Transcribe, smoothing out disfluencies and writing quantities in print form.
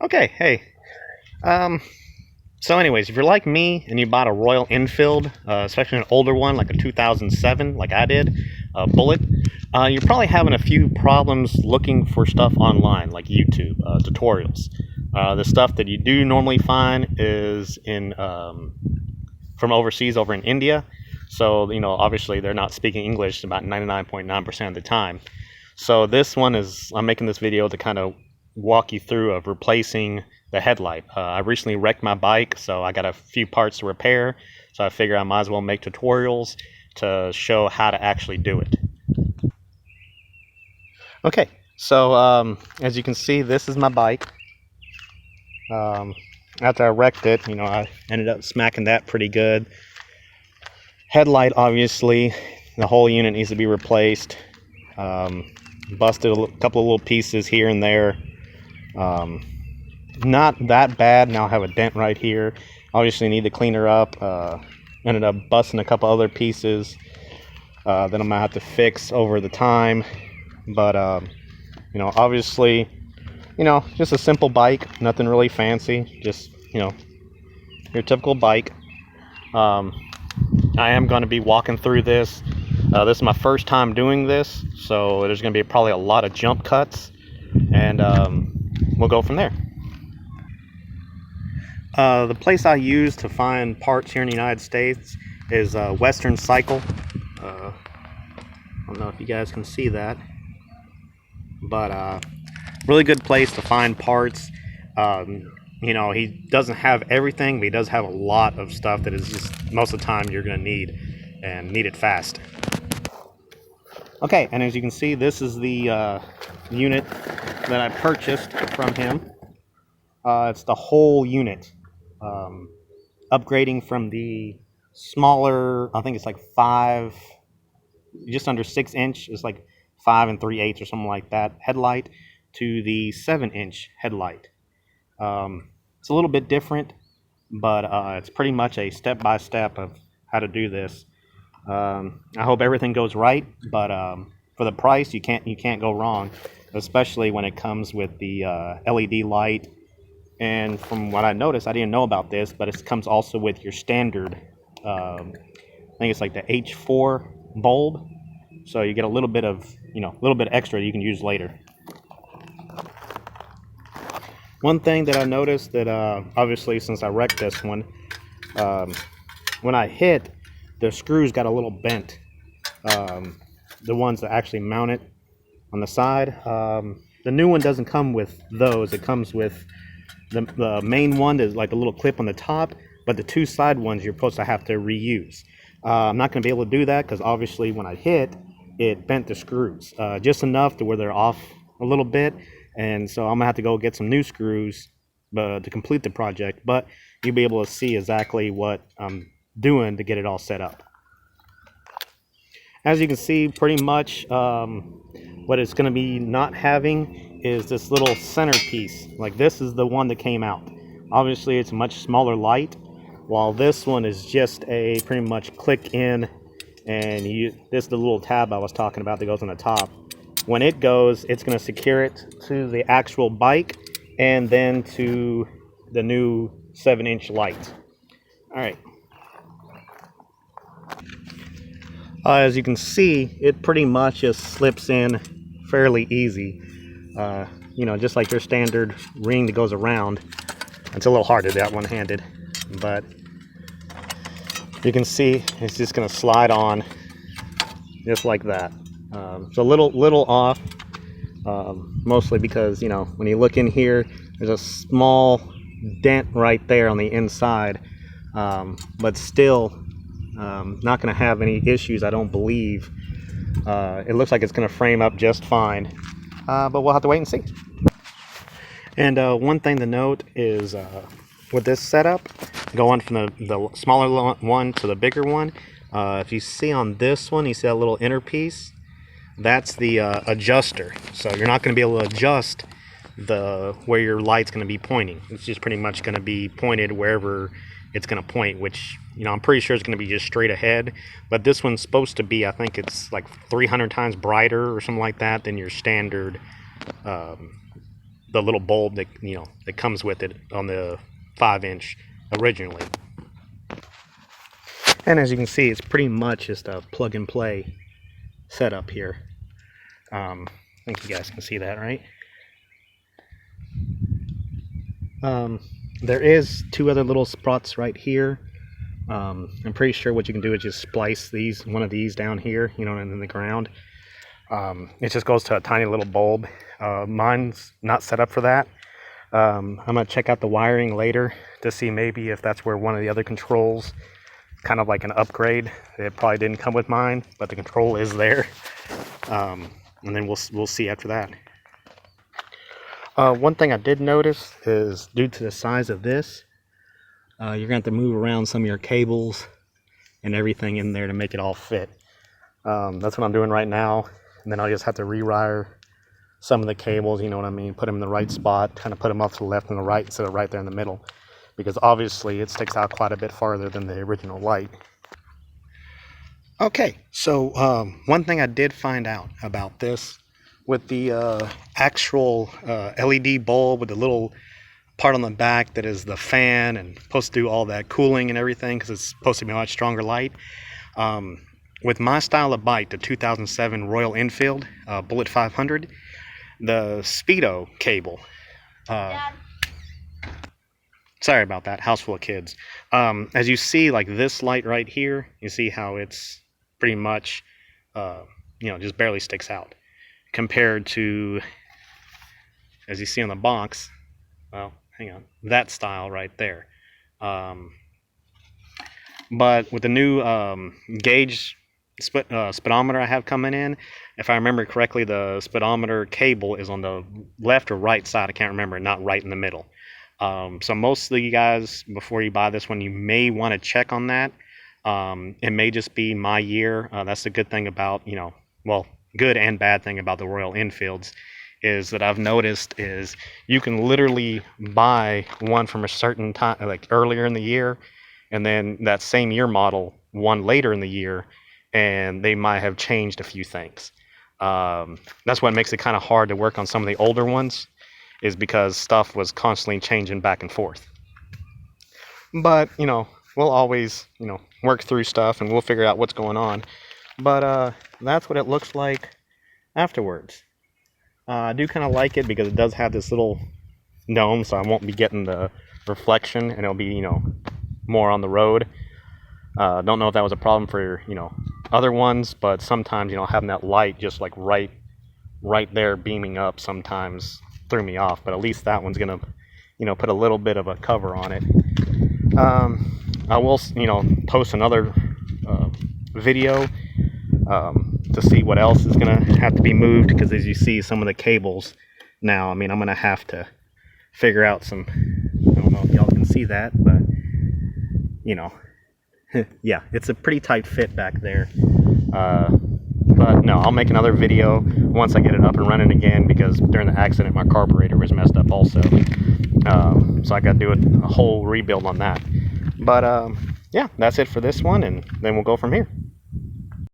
Okay, hey. Um, so anyways, if you're like me and you bought a Royal Enfield, especially an older one like a 2007, like I did, a Bullet, you're probably having a few problems looking for stuff online, like YouTube tutorials. The stuff that you do normally find is in from overseas over in India. So, obviously they're not speaking English about 99.9% of the time. So this one is, I'm making this video to kind of walk you through of replacing the headlight. I recently wrecked my bike, so I got a few parts to repair. So I figure I might as well make tutorials to show how to actually do it. Okay, so as you can see, this is my bike. After I wrecked it, I ended up smacking that pretty good. Headlight, obviously, the whole unit needs to be replaced. Busted a couple of little pieces here and there. Not that bad. Now I have a dent right here. Obviously need to clean her up. Ended up busting a couple other pieces that I'm gonna have to fix over the time. But obviously, just a simple bike, nothing really fancy. Just your typical bike. I am going to be walking through this. This is my first time doing this, so there's going to be probably a lot of jump cuts, and we'll go from there. The place I use to find parts here in the United States is Western Cycle. I don't know if you guys can see that, but really good place to find parts. He doesn't have everything, but he does have a lot of stuff that is just most of the time you're going to need, and need it fast. Okay, and as you can see, this is the unit that I purchased from him. It's the whole unit. Upgrading from the smaller, I think it's like 5, just under 6 inch, it's like 5 3/8 or something like that, headlight, to the 7-inch headlight. It's a little bit different, but it's pretty much a step-by-step of how to do this. I hope everything goes right, but for the price, you can't go wrong, especially when it comes with the LED light. And from what I noticed, I didn't know about this, but it comes also with your standard, I think it's like the H4 bulb, so you get a little bit of, a little bit extra you can use later. One thing that I noticed that obviously since I wrecked this one, when I hit, the screws got a little bent. The ones that actually mount it on the side. The new one doesn't come with those. It comes with the main one is like a little clip on the top, but the two side ones you're supposed to have to reuse. I'm not going to be able to do that because obviously when I hit, it bent the screws just enough to where they're off a little bit, and so I'm gonna have to go get some new screws to complete the project. But you'll be able to see exactly what I'm doing to get it all set up. As you can see, pretty much what it's going to be not having is this little centerpiece. Like, this is the one that came out. Obviously it's a much smaller light, while this one is just a pretty much click in, and this is the little tab I was talking about that goes on the top. When it goes, it's going to secure it to the actual bike and then to the new 7-inch light. All right. As you can see, it pretty much just slips in fairly easy. Just like your standard ring that goes around. It's a little hard to do that one-handed, but you can see it's just going to slide on just like that. It's a little off, mostly because, when you look in here, there's a small dent right there on the inside, but still not going to have any issues, I don't believe. It looks like it's going to frame up just fine, but we'll have to wait and see. And one thing to note is with this setup, going from the smaller one to the bigger one, if you see on this one, you see that little inner piece, that's the adjuster. So you're not going to be able to adjust where your light's going to be pointing. It's just pretty much going to be pointed wherever it's going to point, which I'm pretty sure it's going to be just straight ahead. But this one's supposed to be, I think it's like 300 times brighter or something like that than your standard the little bulb that, you know, that comes with it on the 5-inch originally. And as you can see, it's pretty much just a plug and play setup here. I think you guys can see that, right? There is 2 other little spots right here. I'm pretty sure what you can do is just splice one of these down here, you know, in the ground. It just goes to a tiny little bulb. Mine's not set up for that. I'm gonna check out the wiring later to see maybe if that's where one of the other controls, kind of like an upgrade. It probably didn't come with mine, but the control is there. And then we'll see after that. One thing I did notice is, due to the size of this, you're going to have to move around some of your cables and everything in there to make it all fit. That's what I'm doing right now. And then I'll just have to rewire some of the cables, you know what I mean, put them in the right spot, kind of put them off to the left and the right instead of right there in the middle. Because obviously it sticks out quite a bit farther than the original light. Okay, so one thing I did find out about this, with the actual LED bulb with the little part on the back that is the fan and supposed to do all that cooling and everything because it's supposed to be a much stronger light. With my style of bike, the 2007 Royal Enfield Bullet 500, the Speedo cable. Sorry about that, house full of kids. As you see, like this light right here, you see how it's pretty much, you know, just barely sticks out. Compared to, as you see on the box, well, hang on, that style right there. But with the new gauge speedometer I have coming in, if I remember correctly, the speedometer cable is on the left or right side, I can't remember, not right in the middle. So most of you guys, before you buy this one, you may want to check on that. It may just be my year. That's the good thing about, you know, well, good and bad thing about the Royal Enfields is that I've noticed is you can literally buy one from a certain time, like earlier in the year, and then that same year model one later in the year, and they might have changed a few things. That's what makes it kind of hard to work on some of the older ones, is because stuff was constantly changing back and forth. But, you know, we'll always, you know, work through stuff and we'll figure out what's going on. But that's what it looks like afterwards. I do kind of like it because it does have this little dome, so I won't be getting the reflection, and it'll be, you know, more on the road. Don't know if that was a problem for, you know, other ones, but sometimes, you know, having that light just like right there beaming up sometimes threw me off. But at least that one's gonna, you know, put a little bit of a cover on it. I will, you know, post another video to see what else is gonna have to be moved, because as you see, some of the cables now, I mean, I'm gonna have to figure out some, I don't know if y'all can see that, but you know, yeah, it's a pretty tight fit back there. But no, I'll make another video once I get it up and running again, because during the accident my carburetor was messed up also. So I got to do a whole rebuild on that. But yeah, that's it for this one, and then we'll go from here.